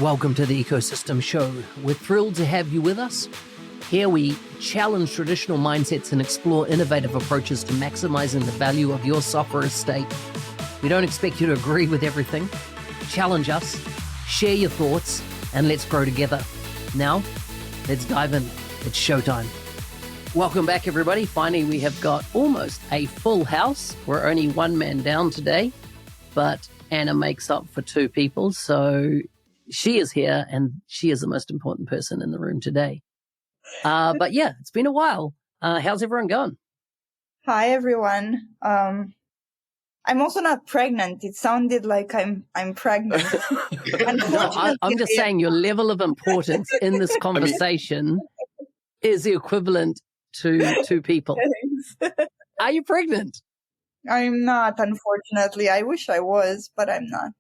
Welcome to the Ecosystem Show. We're thrilled to have you with us. Here we challenge traditional mindsets and explore innovative approaches to maximizing the value of your software estate. We don't expect you to agree with everything. Challenge us, share your thoughts, and let's grow together. Now, let's dive in. It's showtime. Welcome back, everybody. Finally, we have got almost a full house. We're only one man down today, but Anna makes up for two people, so she is here, and she is the most important person in the room today. But yeah, it's been a while. How's everyone going? Hi, everyone. I'm also not pregnant. It sounded like I'm pregnant. I'm just saying your level of importance in this conversation is the equivalent to two people. Are you pregnant? I'm not, unfortunately. I wish I was, but I'm not.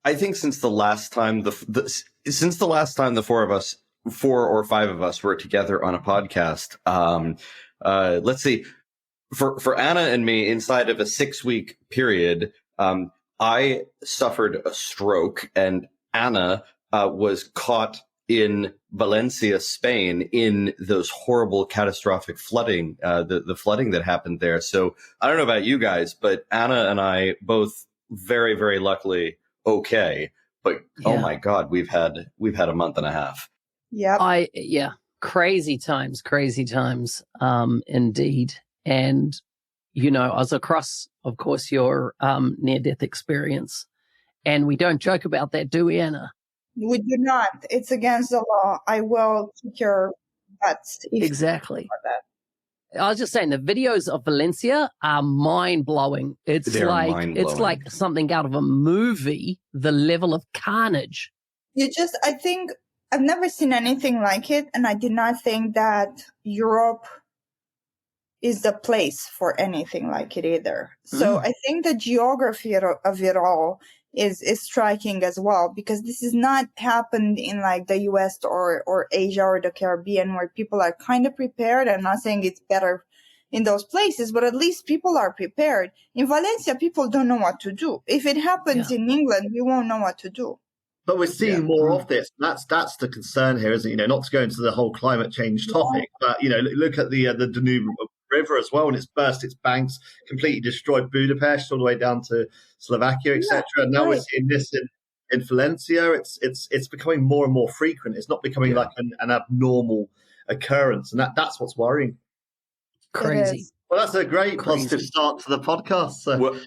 I think since the last time the four or five of us were together on a podcast, let's see, for Anna and me, inside of a 6-week period, I suffered a stroke, and Anna was caught in Valencia, Spain, in those horrible catastrophic flooding, the flooding that happened there. So I don't know about you guys, but Anna and I both very, very luckily okay. But Oh my God, we've had a month and a half. Yeah. Crazy times, indeed. And, you know, I was across, of course, your near-death experience. And we don't joke about that, do we, Anna? We do not. It's against the law. I will kick your butts. Exactly. I was just saying, the videos of Valencia are mind-blowing. It's like something out of a movie, the level of carnage. I think I've never seen anything like it, and I did not think that Europe is the place for anything like it either. So I think the geography of it all is striking as well, because this has not happened in like the US or Asia or the Caribbean, where people are kind of prepared. I'm not saying it's better in those places, but at least people are prepared. In Valencia, people don't know what to do. If it happens in England, we won't know what to do. But we're seeing more of this. That's the concern here, isn't it? You know, not to go into the whole climate change topic, but you know, look at the Danube River as well, and it's burst its banks, completely destroyed Budapest all the way down to Slovakia, etc. And now we're seeing this in Valencia. It's becoming more and more frequent. It's not becoming like an abnormal occurrence, and that's what's worrying. Crazy. Well, that's a great positive start to the podcast. So. Well,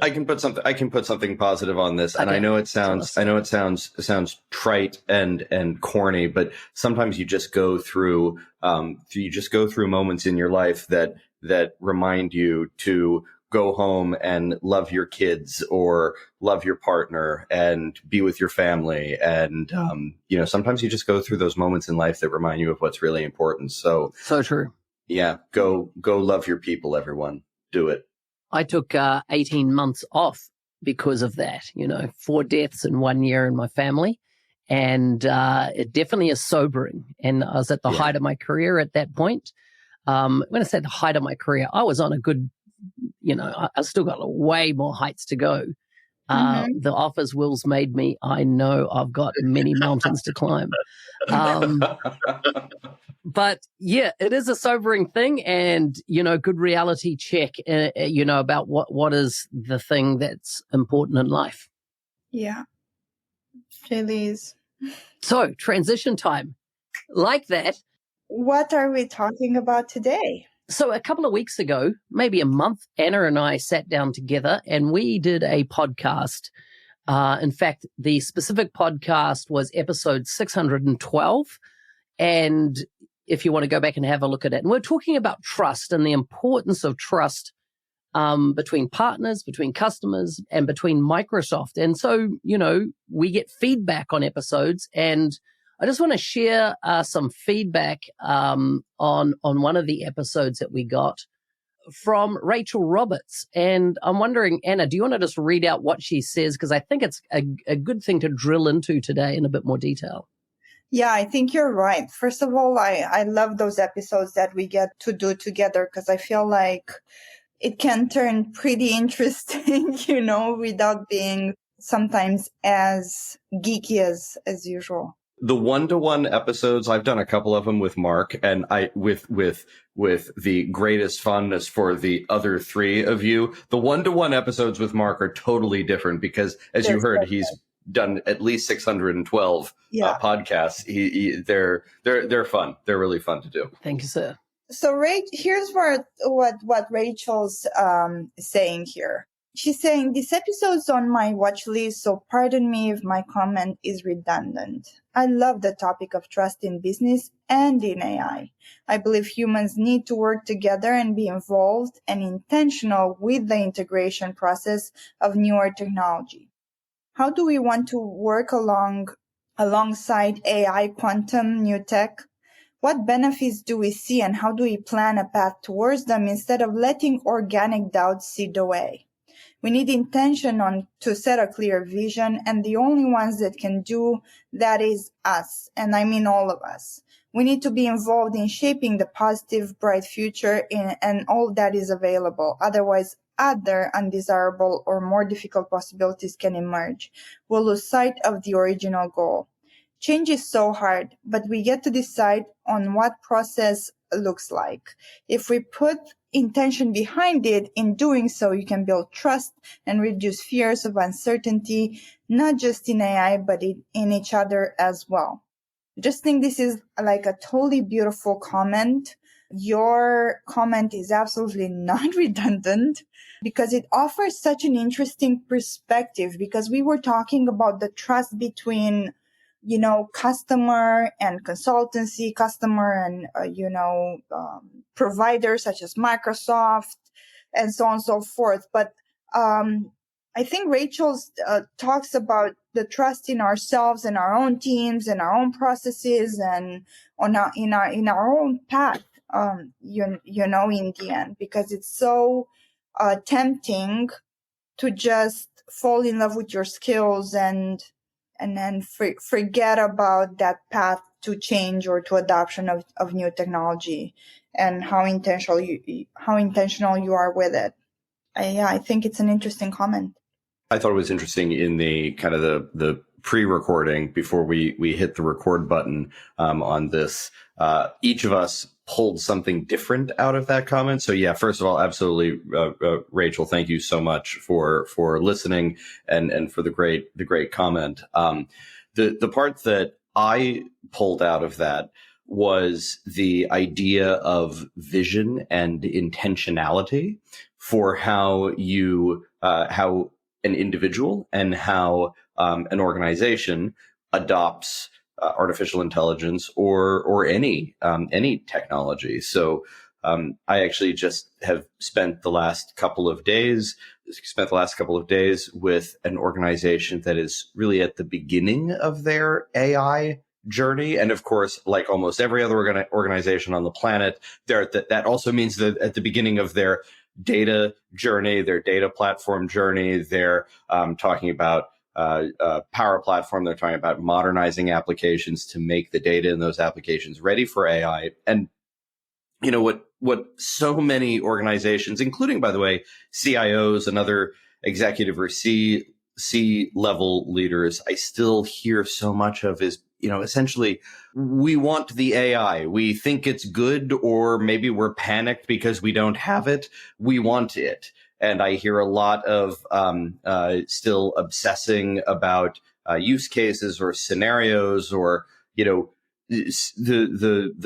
I can put something positive on this, and I know it sounds trite and corny, but sometimes you just go through moments in your life that remind you to go home and love your kids or love your partner and be with your family, and sometimes you just go through those moments in life that remind you of what's really important. So true. Yeah, go love your people, everyone. Do it. I took 18 months off because of that, 4 deaths in 1 year in my family. And it definitely is sobering. And I was at the height of my career at that point. When I say the height of my career, I was on a good, I still got way more heights to go. The office Will's made me, I know I've got many mountains to climb. But yeah, it is a sobering thing, and, good reality check, about what is the thing that's important in life. Yeah, it really is. So transition time like that. What are we talking about today? So a couple of weeks ago, maybe a month, Anna and I sat down together and we did a podcast. In fact, the specific podcast was episode 612. And if you want to go back and have a look at it, and we're talking about trust and the importance of trust between partners, between customers, and between Microsoft. And so, we get feedback on episodes, and I just want to share some feedback on one of the episodes that we got from Rachel Roberts. And I'm wondering, Anna, do you want to just read out what she says? Because I think it's a good thing to drill into today in a bit more detail. Yeah, I think you're right. First of all, I love those episodes that we get to do together, because I feel like it can turn pretty interesting, without being sometimes as geeky as usual. The one-to-one episodes, I've done a couple of them with Mark, and I with the greatest fondness for the other three of you. The one-to-one episodes with Mark are totally different because, as you heard, he's done at least 612 podcasts. They're fun. They're really fun to do. Thank you, sir. So here's what Rachel's saying here. She's saying, this episode's on my watch list, so pardon me if my comment is redundant. I love the topic of trust in business and in AI. I believe humans need to work together and be involved and intentional with the integration process of newer technology. How do we want to work alongside AI, quantum, new tech? What benefits do we see and how do we plan a path towards them instead of letting organic doubts seed the way? We need intention to set a clear vision, and the only ones that can do that is us, and I mean all of us. We need to be involved in shaping the positive, bright future and all that is available. Otherwise, other undesirable or more difficult possibilities can emerge. We'll lose sight of the original goal. Change is so hard, but we get to decide on what process looks like. If we put intention behind it, in doing so, you can build trust and reduce fears of uncertainty, not just in AI, but in each other as well. I just think this is like a totally beautiful comment. Your comment is absolutely not redundant because it offers such an interesting perspective, because we were talking about the trust between customer and consultancy, customer and, providers such as Microsoft and so on and so forth. But I think Rachel's talks about the trust in ourselves and our own teams and our own processes and in our own path, in the end, because it's so tempting to just fall in love with your skills and then forget about that path to change or to adoption of new technology and how intentional you are with it. I think it's an interesting comment. I thought it was interesting in the kind of the pre-recording before we hit the record button on this. Each of us pulled something different out of that comment. So yeah, first of all, absolutely, Rachel, thank you so much for listening and for the great comment. The part that I pulled out of that was the idea of vision and intentionality for how how an individual and how an organization adopts artificial intelligence or any technology. So I actually just have spent the last couple of days with an organization that is really at the beginning of their AI journey. And of course, like almost every other organization on the planet, that also means that at the beginning of their data journey, their data platform journey, they're talking about Power Platform. They're talking about modernizing applications to make the data in those applications ready for AI. And what so many organizations, including, by the way, CIOs and other executive or C-level leaders, I still hear so much of is, essentially, we want the AI. We think it's good, or maybe we're panicked because we don't have it. We want it. And I hear a lot of still obsessing about use cases or scenarios or, the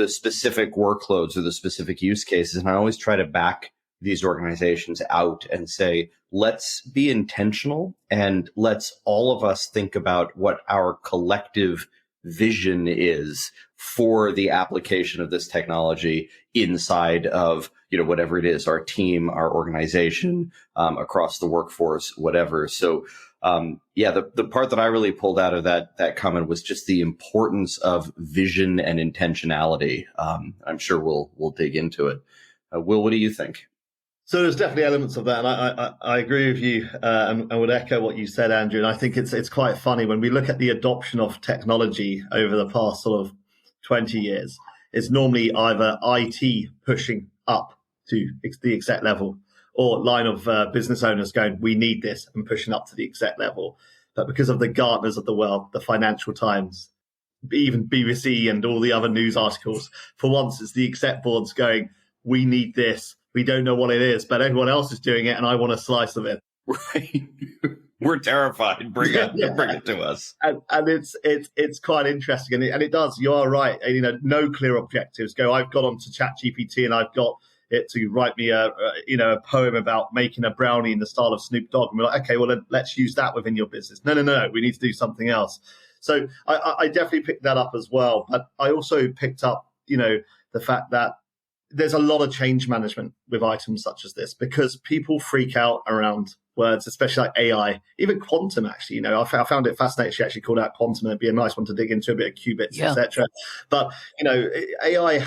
specific workloads or the specific use cases. And I always try to back these organizations out and say, let's be intentional and let's all of us think about what our collective vision is for the application of this technology inside of, whatever it is, our team, our organization, across the workforce, whatever. So, the part that I really pulled out of that comment was just the importance of vision and intentionality. I'm sure we'll dig into it. Will, what do you think? So there's definitely elements of that, and I agree with you, and I would echo what you said, Andrew. And I think it's quite funny when we look at the adoption of technology over the past sort of 20 years. It's normally either IT pushing up to the exec level, or line of business owners going, "We need this," and pushing up to the exec level. but because of the Gartners of the world, the Financial Times, even BBC and all the other news articles, for once it's the exec boards going, we need this. We don't know what it is, but everyone else is doing it, and I want a slice of it. Right. We're terrified. Bring it to us. And it's quite interesting, and it does. You are right. No clear objectives. I've got onto ChatGPT and I've got it to write me a poem about making a brownie in the style of Snoop Dogg, and we're like, okay, well then let's use that within your business. No, we need to do something else. So I definitely picked that up as well. But I also picked up, the fact that there's a lot of change management with items such as this, because people freak out around words, especially like AI, even quantum. Actually, I found it fascinating. She actually called out quantum, and it'd be a nice one to dig into, a bit of qubits, etc. But AI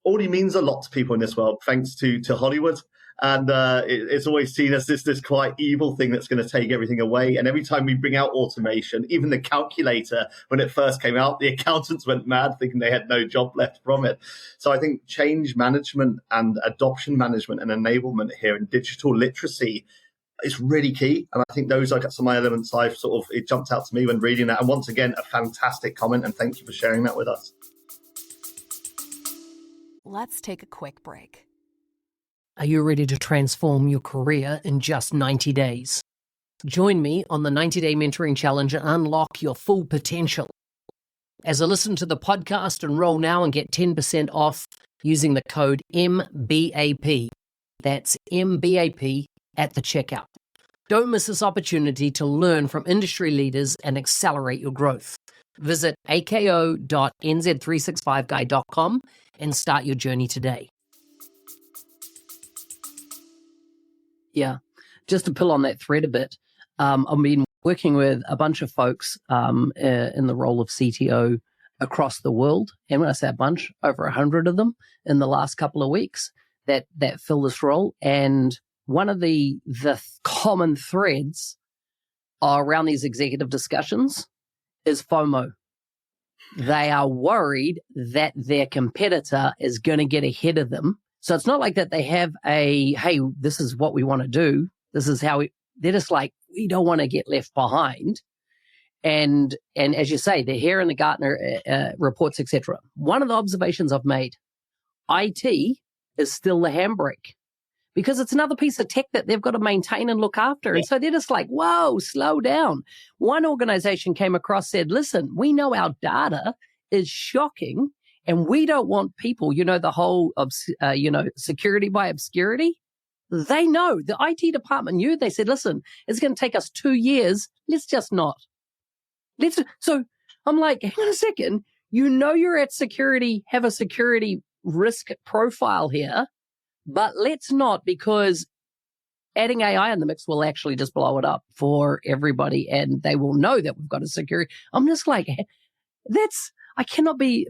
already means a lot to people in this world, thanks to Hollywood. And it's always seen as this quite evil thing that's going to take everything away. And every time we bring out automation, even the calculator, when it first came out, the accountants went mad thinking they had no job left from it. So I think change management and adoption management and enablement here and digital literacy is really key. And I think those are some elements it jumped out to me when reading that. And once again, a fantastic comment. And thank you for sharing that with us. Let's take a quick break. Are you ready to transform your career in just 90 days? Join me on the 90-Day Mentoring Challenge and unlock your full potential. As I listen to the podcast, enroll now and get 10% off using the code MBAP. That's MBAP at the checkout. Don't miss this opportunity to learn from industry leaders and accelerate your growth. Visit ako.nz365guy.com and start your journey today. Yeah, just to pull on that thread a bit, I've been working with a bunch of folks in the role of CTO across the world. And when I say a bunch, over 100 of them in the last couple of weeks that fill this role. And one of the common threads around these executive discussions is FOMO. They are worried that their competitor is going to get ahead of them. So it's not like that they have hey, this is what we want to do. This is how they're just like, we don't want to get left behind. And as you say, they're here in the Gartner reports, etc. One of the observations I've made, IT is still the handbrake because it's another piece of tech that they've got to maintain and look after. And so they're just like, whoa, slow down. One organization came across, said, listen, we know our data is shocking. And we don't want people, the whole, security by obscurity. They know. The IT department knew. They said, listen, it's going to take us 2 years. Let's just not. So I'm like, hang on a second. You're at security, have a security risk profile here, but let's not, because adding AI in the mix will actually just blow it up for everybody. And they will know that we've got a security. I'm just like, I cannot be,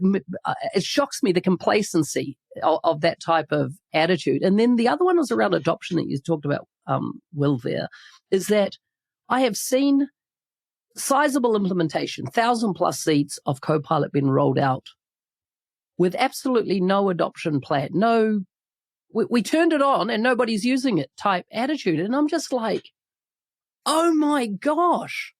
it shocks me, the complacency of that type of attitude. And then the other one was around adoption that you talked about, Will, there, is that I have seen sizable implementation, 1,000+ seats of Copilot being rolled out with absolutely no adoption plan. No, we turned it on and nobody's using it type attitude. And I'm just like, oh my gosh,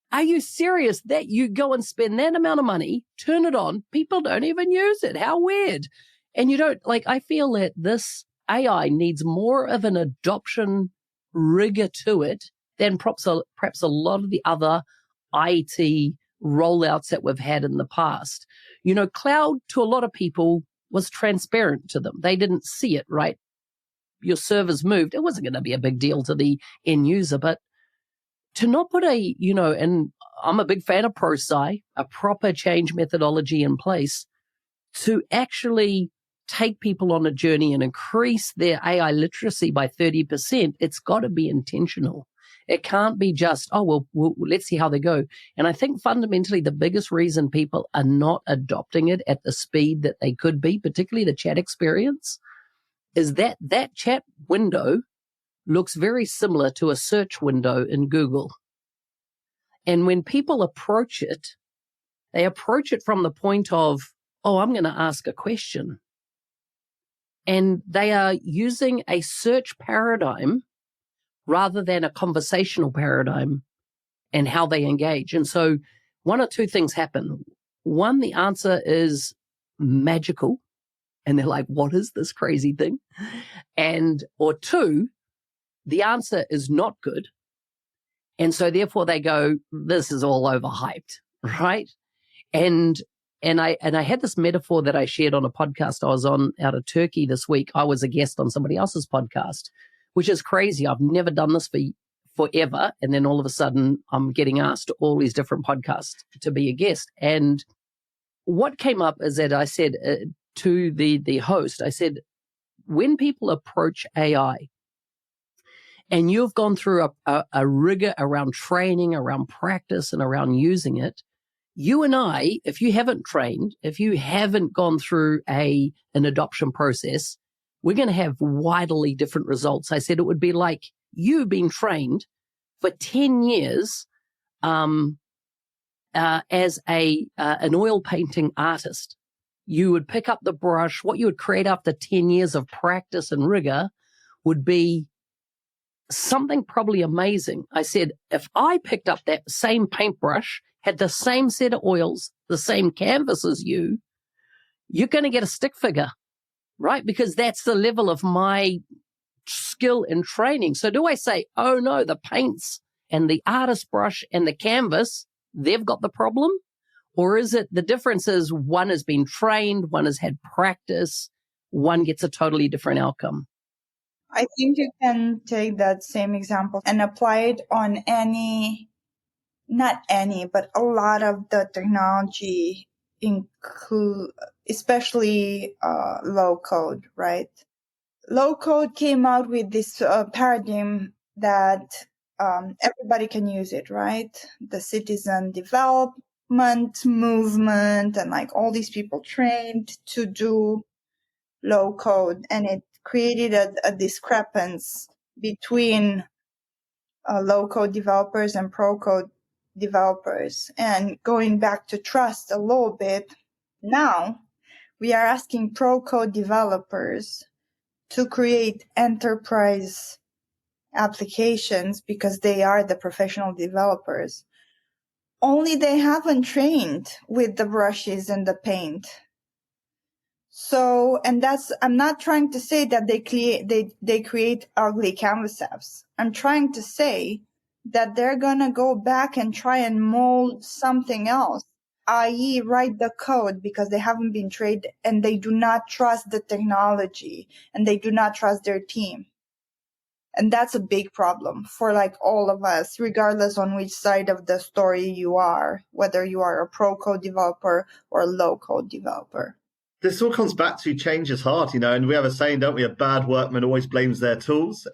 are you serious that you go and spend that amount of money, turn it on, people don't even use it? How weird. And I feel that this AI needs more of an adoption rigor to it than perhaps a lot of the other IT rollouts that we've had in the past. Cloud to a lot of people was transparent to them. They didn't see it, right? Your servers moved. It wasn't going to be a big deal to the end user, but to not put and I'm a big fan of ProSci, a proper change methodology in place to actually take people on a journey and increase their AI literacy by 30%, it's got to be intentional. It can't be just, let's see how they go. And I think fundamentally the biggest reason people are not adopting it at the speed that they could be, particularly the chat experience, is that chat window looks very similar to a search window in Google. And when people approach it, they approach it from the point of, I'm going to ask a question. And they are using a search paradigm rather than a conversational paradigm and how they engage. And so one or two things happen. One, the answer is magical. And they're like, what is this crazy thing? Or two, the answer is not good. And so therefore they go, this is all overhyped, right? And I had this metaphor that I shared on a podcast I was on out of Turkey this week. I was a guest on somebody else's podcast, which is crazy. I've never done this forever. And then all of a sudden I'm getting asked to all these different podcasts to be a guest. And what came up is that I said to the host, I said, when people approach AI, and you've gone through a rigor around training, around practice, and around using it, you and I, if you haven't trained, if you haven't gone through an adoption process, we're going to have widely different results. I said it would be like you being trained for 10 years as an oil painting artist. You would pick up the brush. What you would create after 10 years of practice and rigor would be something probably amazing. I said, if I picked up that same paintbrush, had the same set of oils, the same canvas as you, you're going to get a stick figure, right? Because that's the level of my skill and training. So do I say, oh no, the paints and the artist brush and the canvas, they've got the problem? Or is it the difference is one has been trained, one has had practice, one gets a totally different outcome? I think you can take that same example and apply it on not any, but a lot of the technology, especially low code, right? Low code came out with this paradigm that everybody can use it, right? The citizen development movement and like all these people trained to do low code, and it created a discrepancy between low code developers and pro code developers. And going back to trust a little bit, now we are asking pro code developers to create enterprise applications because they are the professional developers. Only they haven't trained with the brushes and the paint. So, and I'm not trying to say that they create ugly canvas apps. I'm trying to say that they're going to go back and try and mold something else, i.e. write the code because they haven't been trained and they do not trust the technology and they do not trust their team. And that's a big problem for like all of us, regardless on which side of the story you are, whether you are a pro code developer or a low code developer. This all comes back to change is hard, and we have a saying, don't we? A bad workman always blames their tools.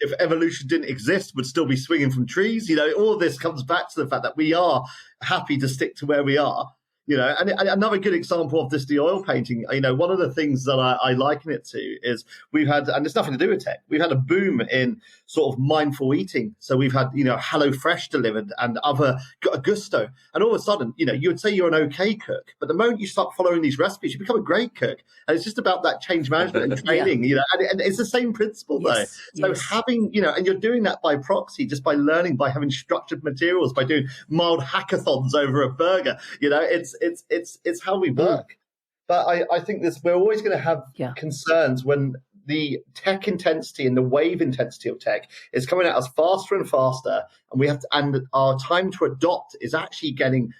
If evolution didn't exist, we'd still be swinging from trees. All of this comes back to the fact that we are happy to stick to where we are. And another good example of this, the oil painting, one of the things that I liken it to is we've had, and it's nothing to do with tech, we've had a boom in sort of mindful eating. So we've had, HelloFresh delivered and other Gusto. And all of a sudden, you would say you're an okay cook, but the moment you start following these recipes, you become a great cook. And it's just about that change management and training, and it's the same principle though. So having, and you're doing that by proxy, just by learning, by having structured materials, by doing mild hackathons over a burger, it's how we work. But I think we're always going to have concerns when the tech intensity and the wave intensity of tech is coming at us faster and faster, and our time to adopt is actually getting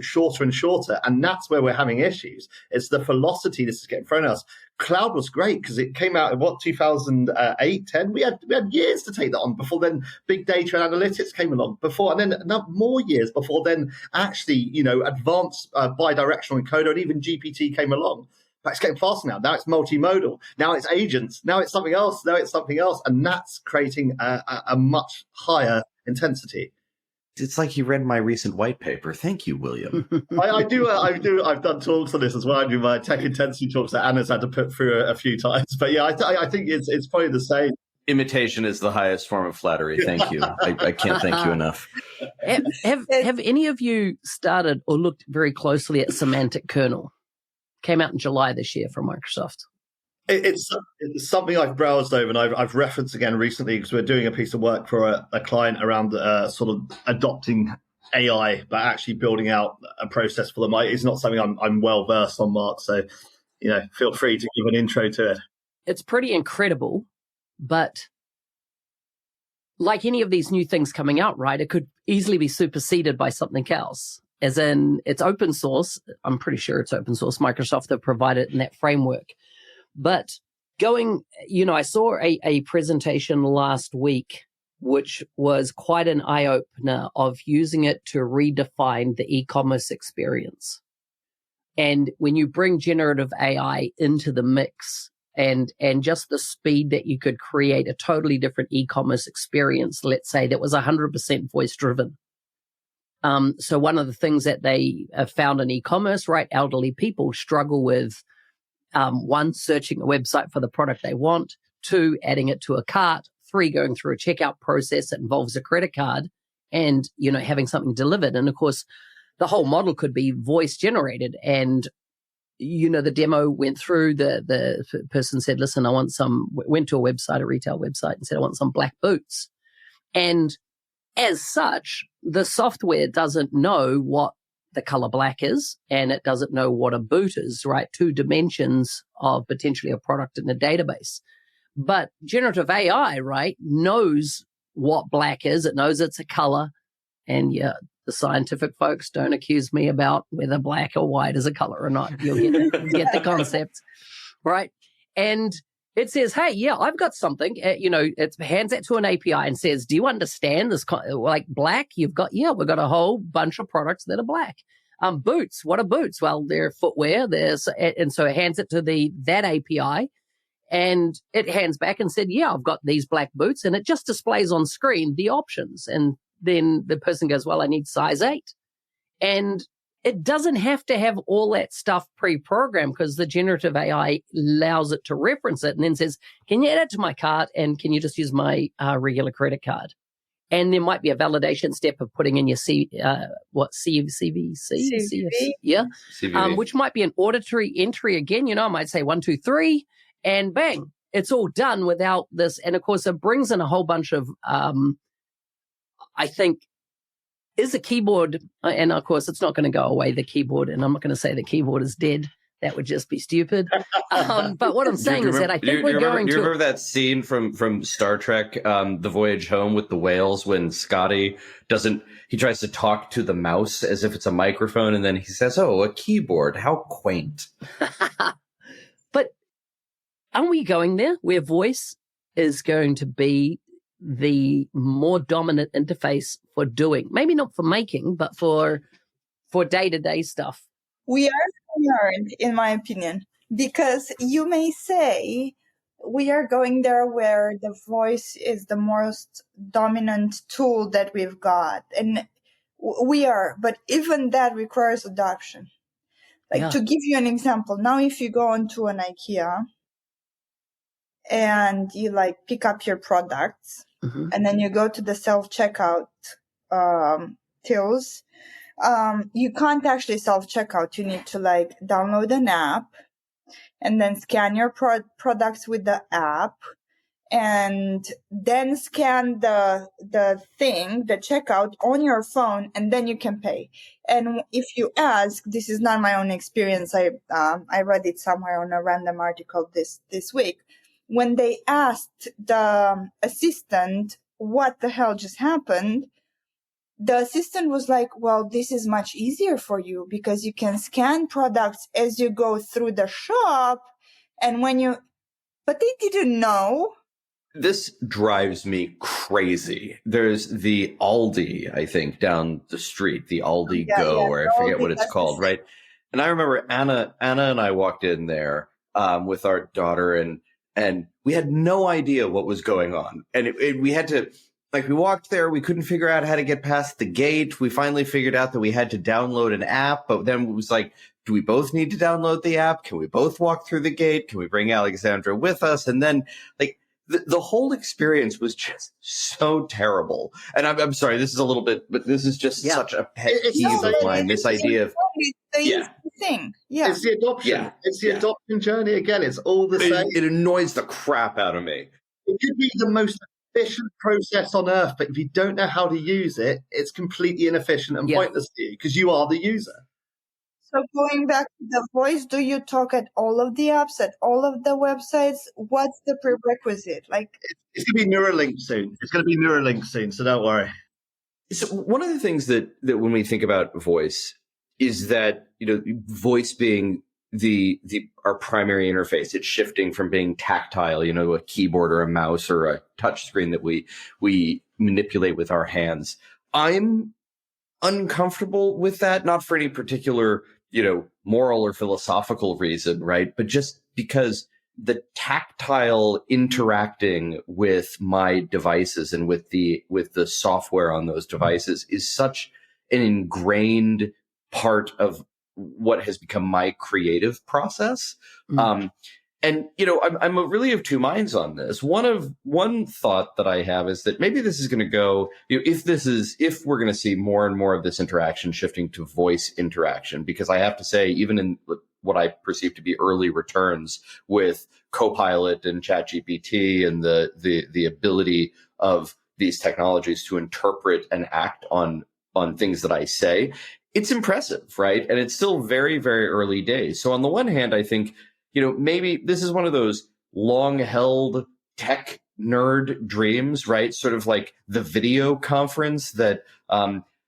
shorter and shorter, and that's where we're having issues. It's the velocity this is getting thrown at us. Cloud was great because it came out in 2008, 10. We had years to take that on before then big data and analytics came along and then more years before then actually advanced bi-directional encoder and even GPT came along. But it's getting faster now. Now it's multimodal. Now it's agents. Now it's something else. And that's creating a much higher intensity. It's like you read my recent white paper. Thank you, William. I do. I've done talks on this as well. I do my tech intensity talks that Anna's had to put through a few times. But yeah, I think it's probably the same. Imitation is the highest form of flattery. Thank you. I can't thank you enough. Have any of you started or looked very closely at Semantic Kernel? Came out in July this year from Microsoft. It's something I've browsed over, and I've referenced again recently because we're doing a piece of work for a client around sort of adopting AI, but actually building out a process for them. It's not something I'm well versed on, Mark. So, feel free to give an intro to it. It's pretty incredible, but like any of these new things coming out, right, it could easily be superseded by something else. As in, it's open source. I'm pretty sure it's open source. Microsoft have provided it in that framework. But I saw a presentation last week, which was quite an eye-opener of using it to redefine the e-commerce experience. And when you bring generative AI into the mix and just the speed that you could create a totally different e-commerce experience, let's say that was 100% voice-driven. So one of the things that they have found in e-commerce, right, elderly people struggle with, one, searching a website for the product they want, two, adding it to a cart, three, going through a checkout process that involves a credit card and, having something delivered. And of course, the whole model could be voice generated. And, the demo went through, the person said, listen, went to a retail website and said, I want some black boots. And as such, the software doesn't know what the color black is, and it doesn't know what a boot is, right? Two dimensions of potentially a product in a database. But generative AI, right, knows what black is. It knows it's a color. And yeah, the scientific folks, don't accuse me about whether black or white is a color or not. You'll get the concept, right? And it says, hey, yeah, I've got something. It hands that to an API and says, do you understand this? Like black, we've got a whole bunch of products that are black. Boots, what are boots? Well, they're footwear. And so it hands it to that API, and it hands back and said, yeah, I've got these black boots, and it just displays on screen the options. And then the person goes, well, I need size 8. And it doesn't have to have all that stuff pre-programmed because the generative AI allows it to reference it and then says, can you add it to my cart and can you just use my regular credit card? And there might be a validation step of putting in your CVC? Yeah. Which might be an auditory entry again. I might say 1, 2, 3, and bang, it's all done without this. And of course, it brings in a whole bunch of, I think, is a keyboard, and of course, it's not going to go away, the keyboard, and I'm not going to say the keyboard is dead. That would just be stupid. But what I'm saying is that I think we're going to... Do you remember that scene from Star Trek, The Voyage Home with the whales, when Scotty he tries to talk to the mouse as if it's a microphone, and then he says, oh, a keyboard, how quaint. But aren't we going there, where voice is going to be the more dominant interface for doing, maybe not for making, but for day-to-day stuff? We are concerned, in my opinion, because you may say we are going there where the voice is the most dominant tool that we've got. And we are, but even that requires adoption. To give you an example, now if you go into an IKEA and you pick up your products, and then you go to the self-checkout tills, you can't actually self-checkout. You need to download an app and then scan your products with the app and then scan the checkout on your phone, and then you can pay. And if you ask, this is not my own experience. I read it somewhere on a random article this week. When they asked the assistant what the hell just happened, the assistant was like, well, this is much easier for you because you can scan products as you go through the shop. And but they didn't know. This drives me crazy. There's the Aldi, I think, down the street, the Aldi Go, or I forget what it's called, right? And I remember Anna and I walked in there with our daughter, and we had no idea what was going on. And we had to, we walked there, we couldn't figure out how to get past the gate. We finally figured out that we had to download an app, but then it was do we both need to download the app? Can we both walk through the gate? Can we bring Alexandra with us? And then, the whole experience was just so terrible. And I'm sorry, this is a little bit, but this is just such a pet peeve of mine. This idea of thing. Yeah. It's the adoption. Yeah. It's the adoption journey again. It's all the same. It annoys the crap out of me. It could be the most efficient process on earth, but if you don't know how to use it, it's completely inefficient and pointless to you because you are the user. So going back to the voice, do you talk at all of the apps, at all of the websites? What's the prerequisite? Like, it's going to be Neuralink soon. It's going to be Neuralink soon, so don't worry. So one of the things that when we think about voice is that, voice being our primary interface, it's shifting from being tactile, a keyboard or a mouse or a touch screen that we manipulate with our hands. I'm uncomfortable with that, not for any particular, moral or philosophical reason, right? But just because the tactile interacting with my devices and with the software on those devices is such an ingrained part of what has become my creative process. And, I'm really of two minds on this. One thought that I have is that maybe this is going to go, if we're going to see more and more of this interaction shifting to voice interaction, because I have to say, even in what I perceive to be early returns with Copilot and ChatGPT and the ability of these technologies to interpret and act on things that I say, it's impressive, right? And it's still very, very early days. So on the one hand, I think, maybe this is one of those long-held tech nerd dreams, right? Sort of like the video conference that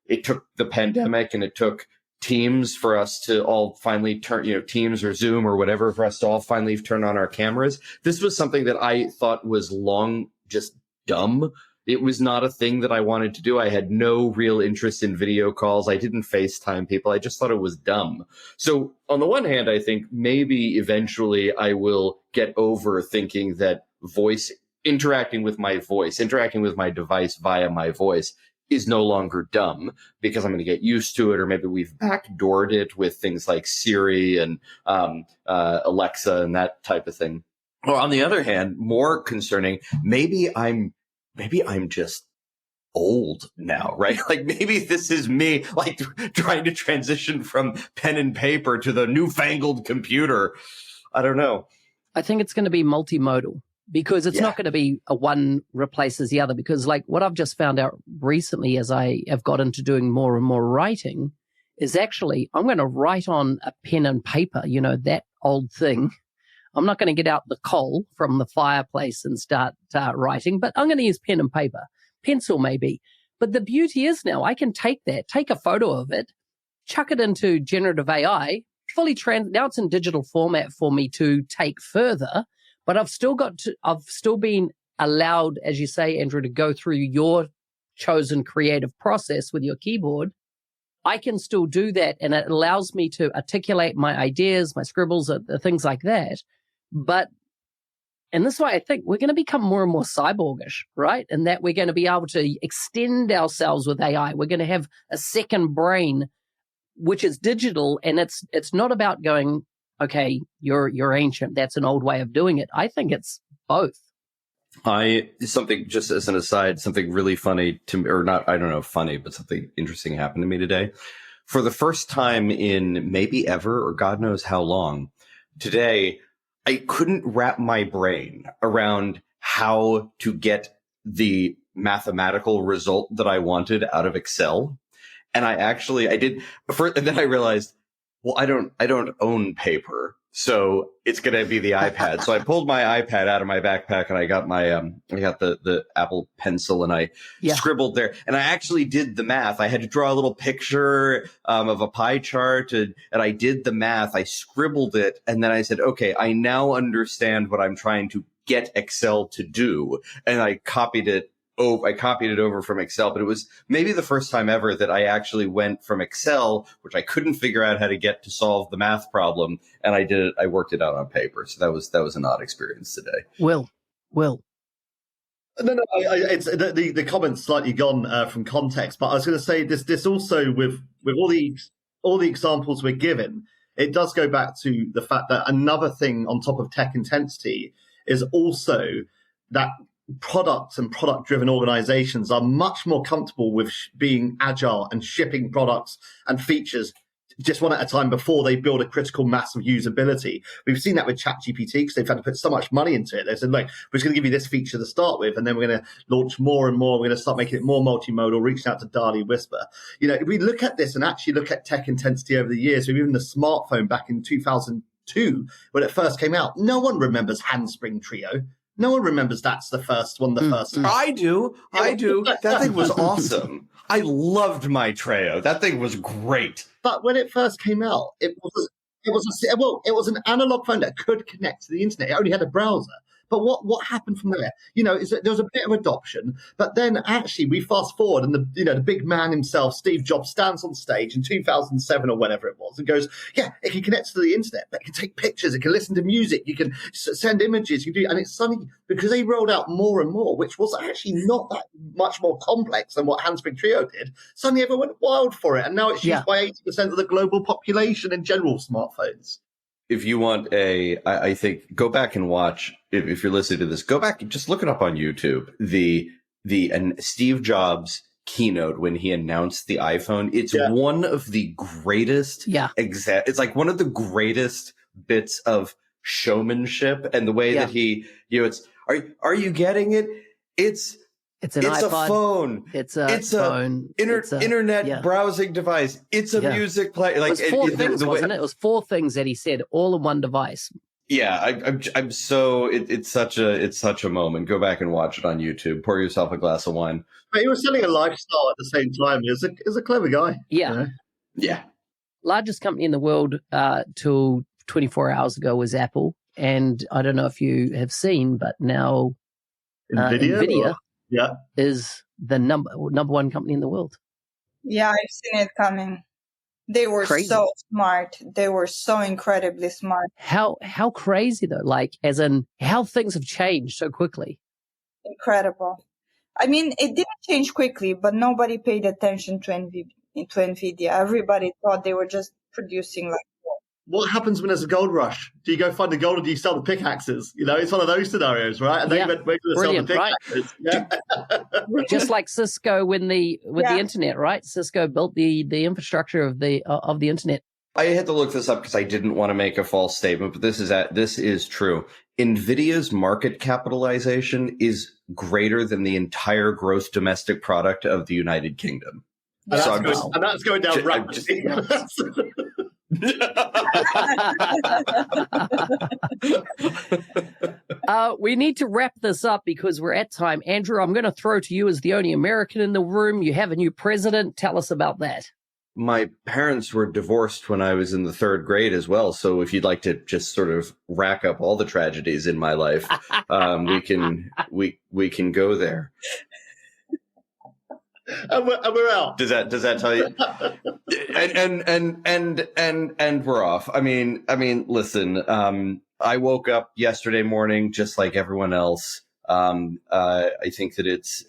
it took the pandemic and it took Teams for us to all finally turn, Teams or Zoom or whatever, for us to all finally turn on our cameras. This was something that I thought was long just dumb. It was not a thing that I wanted to do. I had no real interest in video calls. I didn't FaceTime people. I just thought it was dumb. So on the one hand, I think maybe eventually I will get over thinking that interacting with my device via my voice is no longer dumb, because I'm going to get used to it, or maybe we've backdoored it with things like Siri and Alexa and that type of thing. Or on the other hand, more concerning, maybe I'm just old now, right? Like maybe this is me like trying to transition from pen and paper to the newfangled computer. I don't know. I think it's going to be multimodal, because it's not going to be a one replaces the other, because like what I've just found out recently as I have got into doing more and more writing is actually I'm going to write on a pen and paper, that old thing. I'm not going to get out the coal from the fireplace and start writing, but I'm going to use pen and paper, pencil maybe. But the beauty is now I can take a photo of it, chuck it into generative AI, now it's in digital format for me to take further, but I've still been allowed, as you say, Andrew, to go through your chosen creative process with your keyboard. I can still do that, and it allows me to articulate my ideas, my scribbles, things like that. And this way, I think we're going to become more and more cyborgish, right? And that we're going to be able to extend ourselves with AI. We're going to have a second brain, which is digital, and it's not about going, okay, you're ancient. That's an old way of doing it. I think it's both. Something, just as an aside, something really funny to me, or not, I don't know, funny, but something interesting happened to me today. For the first time in maybe ever, or God knows how long, today, I couldn't wrap my brain around how to get the mathematical result that I wanted out of Excel. And I did first, and then I realized, well, I don't own paper, so it's going to be the iPad. So I pulled my iPad out of my backpack and I got the Apple Pencil and I scribbled there. And I actually did the math. I had to draw a little picture of a pie chart and I did the math. I scribbled it. And then I said, okay, I now understand what I'm trying to get Excel to do. And I copied it over from Excel, but it was maybe the first time ever that I actually went from Excel, which I couldn't figure out how to get to solve the math problem, and I worked it out on paper. So that was an odd experience today. Will. No, it's the comment's slightly gone from context, but I was going to say this also with all the examples we're given, it does go back to the fact that another thing on top of tech intensity is also that products and product-driven organizations are much more comfortable with being agile and shipping products and features just one at a time before they build a critical mass of usability. We've seen that with ChatGPT because they've had to put so much money into it. They said, look, we're just going to give you this feature to start with, and then we're going to launch more and more. We're going to start making it more multimodal, reaching out to DALL-E Whisper. If we look at this and actually look at tech intensity over the years, so even the smartphone back in 2002, when it first came out, no one remembers Handspring Trio. No one remembers that's the first one, the first. I do. That thing was awesome. I loved my Treo. That thing was great. But when it first came out, it was an analog phone that could connect to the internet. It only had a browser. But what happened from there? Is that there was a bit of adoption, but then actually we fast forward and the big man himself, Steve Jobs, stands on stage in 2007 or whenever it was and goes, yeah, it can connect to the internet, but it can take pictures, it can listen to music, you can send images, you can do, and it's suddenly because they rolled out more and more, which was actually not that much more complex than what Handspring Trio did. Suddenly everyone went wild for it, and now it's used by 80% of the global population in general smartphones. If you want I think go back and watch, if you're listening to this, go back and just look it up on YouTube. And Steve Jobs keynote when he announced the iPhone. It's one of the greatest. It's like one of the greatest bits of showmanship, and the way that he, it's, are you getting it? It's an iPod. A phone. It's a phone. Internet browsing device. It's a music player. Like it was four things, wasn't it? It was four things that he said, all in one device. Yeah, I'm so it's such a moment. Go back and watch it on YouTube. Pour yourself a glass of wine. But he was selling a lifestyle at the same time. He was a clever guy. Yeah, yeah. Largest company in the world till 24 hours ago was Apple, and I don't know if you have seen, but now Nvidia. Is the number one company in the world. Yeah, I've seen it coming. They were so smart. They were so incredibly smart. How crazy though? Like, as in how things have changed so quickly. Incredible. I mean, it didn't change quickly, but nobody paid attention to Nvidia. Everybody thought they were just producing like. What happens when there's a gold rush? Do you go find the gold, or do you sell the pickaxes? It's one of those scenarios, right? And they went to sell the pickaxes. Right? Yeah. Just like Cisco with the internet, right? Cisco built the infrastructure of the internet. I had to look this up because I didn't want to make a false statement, but this is true. NVIDIA's market capitalization is greater than the entire gross domestic product of the United Kingdom. And that's going down rapidly. We need to wrap this up because we're at time. Andrew, I'm going to throw to you as the only American in the room. You have a new president. Tell us about that. My parents were divorced when I was in the third grade as well. So if you'd like to just sort of rack up all the tragedies in my life, we can go there. And we're out. Does that tell you? and we're off. I mean, listen. I woke up yesterday morning just like everyone else. I think that it's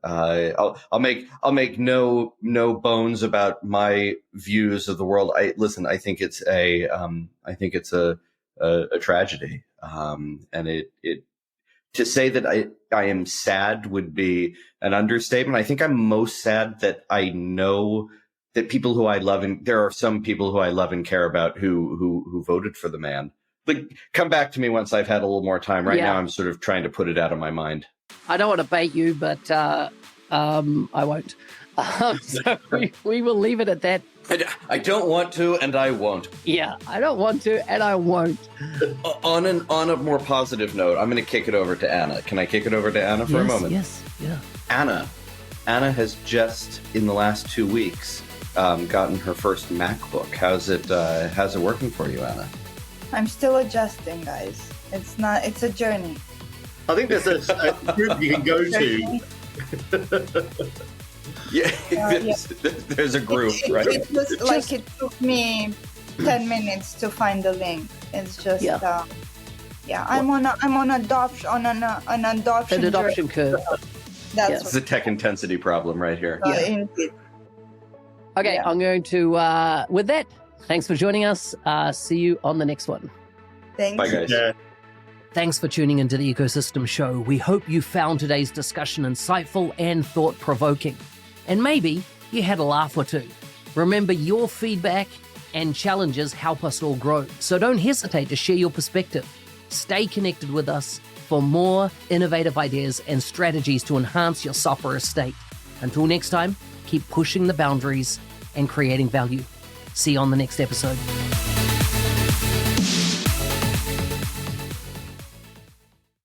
I'll make no bones about my views of the world. I think it's a tragedy. And it to say that I am sad would be an understatement. I think I'm most sad that I know that people who I love, and there are some people who I love and care about who voted for the man. Like, come back to me once I've had a little more time. Right now, I'm sort of trying to put it out of my mind. I don't want to bait you, but I won't. So we will leave it at that. I don't want to, and I won't. Yeah, I don't want to, and I won't. On a more positive note, I'm going to kick it over to Anna. Can I kick it over to Anna for a moment? Yes, yeah. Anna has just, in the last 2 weeks, gotten her first MacBook. How's it working for you, Anna? I'm still adjusting, guys. It's a journey. I think there's a group you can go to. There's a group, right? It was like it took me 10 minutes to find the link. It's just I'm on an adoption curve. That's it's a tech intensity problem right here. Okay, I'm going to with that. Thanks for joining us. See you on the next one. Thanks. Bye, guys. Yeah. Thanks for tuning into the Ecosystem Show. We hope you found today's discussion insightful and thought-provoking. And maybe you had a laugh or two. Remember, your feedback and challenges help us all grow. So don't hesitate to share your perspective. Stay connected with us for more innovative ideas and strategies to enhance your software estate. Until next time, keep pushing the boundaries and creating value. See you on the next episode.